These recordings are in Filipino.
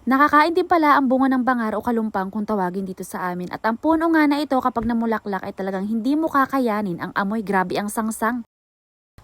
Nakakain din pala ang bunga ng bangar o kalumpang kung tawagin dito sa amin. At ang puno nga na ito kapag namulaklak ay talagang hindi mo kakayanin ang amoy, grabe ang sangsang.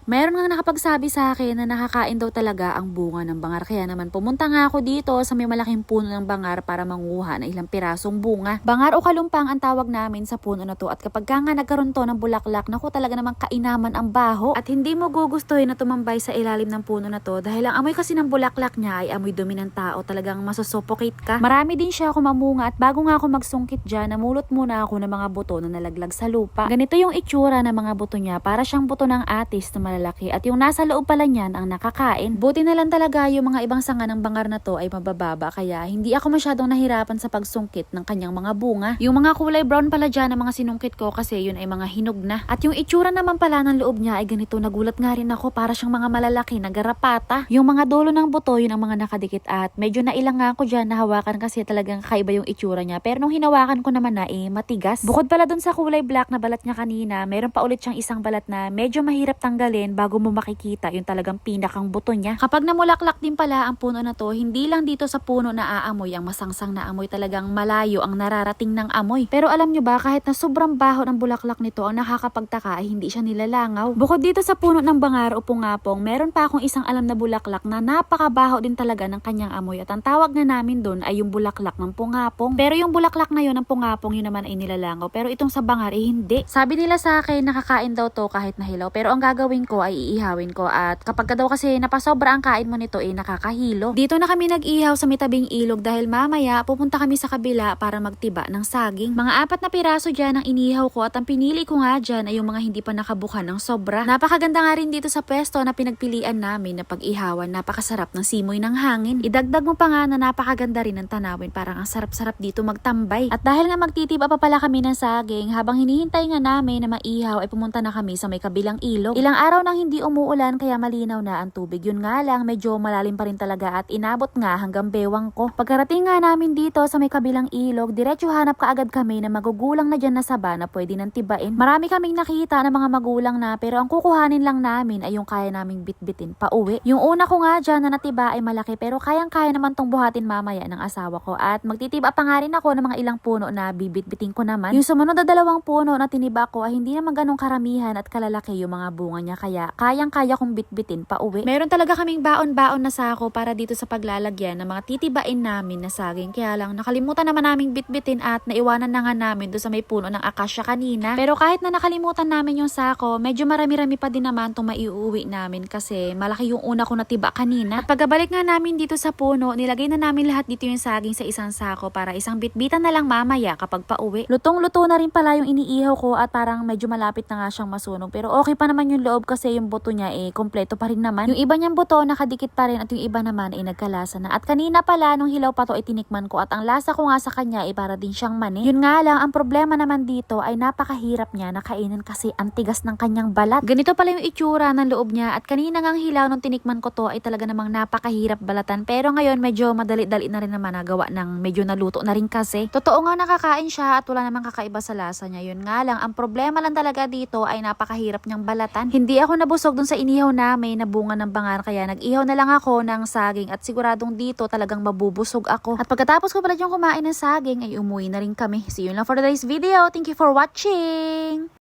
Meron nga nakapagsabi sa akin na nakakain daw talaga ang bunga ng bangar. Kaya naman pumunta nga ako dito sa may malaking puno ng bangar para manguha ng ilang pirasong bunga. Bangar o kalumpang ang tawag namin sa puno na to. At kapag nga nagkaroon to ng bulaklak, naku talaga namang kainaman ang baho. At hindi mo gugustuhin na tumambay sa ilalim ng puno na to. Dahil ang amoy kasi ng bulaklak niya ay amoy dumi ng tao. Talagang masusuffocate ka. Marami din siya kumamunga at bago nga ako magsungkit dyan, namulot muna ako ng mga buto na nalaglag sa lupa. Ganito yung itsura ng mga buto niya. Para siyang buto ng atis na malalaki at yung nasa loob pala niyan ang nakakain. Buti na lang talaga yung mga ibang sanga ng bangar na to ay mabababa kaya hindi ako masyadong nahirapan sa pagsungkit ng kanyang mga bunga. Yung mga kulay brown pala dyan ang mga sinungkit ko kasi yun ay mga hinog na. At yung itsura naman pala ng loob niya ay ganito. Nagulat nga rin ako, para siyang mga malalaki na garapata. Yung mga dulo ng buto yun ang mga nakadikit at medyo nailang nga ako dyan na hawakan kasi talagang kakaiba yung itsura niya. Pero nung hinawakan ko naman na matigas. Bukod pala dun sa kulay black na balat niya kanina, meron pa ulit siyang isang balat na medyo mahirap tanggalin bago mo makikita yung talagang pinakang buto niya. Kapag namulaklak din pala ang puno na to, hindi lang dito sa puno na aamoy ang masangsang na amoy, talagang malayo ang nararating ng amoy. Pero alam nyo ba, kahit na sobrang baho ng bulaklak nito, ang nakakapagtaka ay hindi siya nilalangaw. Bukod dito sa puno ng bangar o pungapong, meron pa akong isang alam na bulaklak na napakabaho din talaga ng kanyang amoy at ang tawag na namin doon ay yung bulaklak ng pungapong. Pero yung bulaklak na yun ng pungapong yun naman ay nilalangaw, pero itong sa bangar ay hindi. Sabi nila sa akin nakakain daw to kahit nahilaw, pero ang gagawin ko ay iihawin ko at kapag daw kasi napasobra ang kain mo nito ay nakakahilo. Dito na kami nag-ihaw sa may tabing ilog dahil mamaya pupunta kami sa kabila para magtiba ng saging. Mga 4 na piraso dyan ang inihaw ko at ang pinili ko nga dyan ay yung mga hindi pa nakabukan ng sobra. Napakaganda nga rin dito sa pwesto na pinagpilian namin na pag-ihawan. Napakasarap ng simoy ng hangin. Idagdag mo pa nga na napakaganda rin ng tanawin, parang ang sarap-sarap dito magtambay. At dahil nga magtitiba pa pala kami ng saging, habang hinihintay nga namin na maihaw ay pumunta na kami sa may kabilang ilog. Ilang araw nang hindi umuulan kaya malinaw na ang tubig. Yun nga lang medyo malalim pa rin talaga at inabot nga hanggang bewang ko. Pagkarating nga namin dito sa may kabilang ilog, diretso hanap kaagad kami na magugulang na dyan na saba na pwede nang tibain. Marami kaming nakita ng mga magulang na pero ang kukuhanin lang namin ay yung kaya naming bitbitin pa uwi. Yung una ko nga dyan na natiba ay malaki pero kayang-kaya naman tong buhatin mamaya ng asawa ko at magtitiba pa nga rin ako ng mga ilang puno na bibitbitin ko naman. Yung sumunod na 2 puno na tiniba ko ay hindi naman ganong karamihan at kalalaki yung mga bunga niya kaya kayang-kaya kong bitbitin pa uwi. Meron talaga kaming baon-baon na sako para dito sa paglalagyan ng mga titibain namin na saging. Kaya lang nakalimutan naman naming bitbitin at naiwanan na nga namin doon sa may puno ng akasya kanina. Pero kahit na nakalimutan namin yung sako, medyo marami-rami pa din naman itong maiuwi namin kasi malaki yung una ko natiba kanina. At pagkabalik nga namin dito sa puno, nilagay na namin lahat dito yung saging sa isang sako para isang bitbitan na lang mamaya kapag pauwi. Lutong-luto na rin pala yung iniihaw ko at parang medyo malapit na nga siyang masunog. Pero okay pa naman yung loob kasi yung buto niya kompleto pa rin naman. Yung iba niyang buto nakadikit pa rin at yung iba naman ay nagkalasa na. At kanina pala nung hilaw pa to tinikman ko at ang lasa ko nga sa kanya ay para din siyang mani. Yun nga lang, ang problema naman dito ay napakahirap niya na kainin kasi ang tigas ng kanyang balat. Ganito pala yung itsura ng loob niya at kanina ngang hilaw nung tinikman ko to ay talaga namang napakahirap balatan. Pero ngayon medyo madali-dali na rin naman nagawa ng medyo naluto na rin kasi. Totoo nga nakakain siya at wala namang kakaiba sa lasa niya. Yun nga lang, ang problema lang talaga dito ay napakahirap niyang balatan. Hindi ako nabusog dun sa inihaw namin na bunga ng bangar kaya nag-ihaw na lang ako ng saging at siguradong dito talagang mabubusog ako. At pagkatapos ko pala yung kumain ng saging ay umuwi na rin kami. See you lang for today's video. Thank you for watching!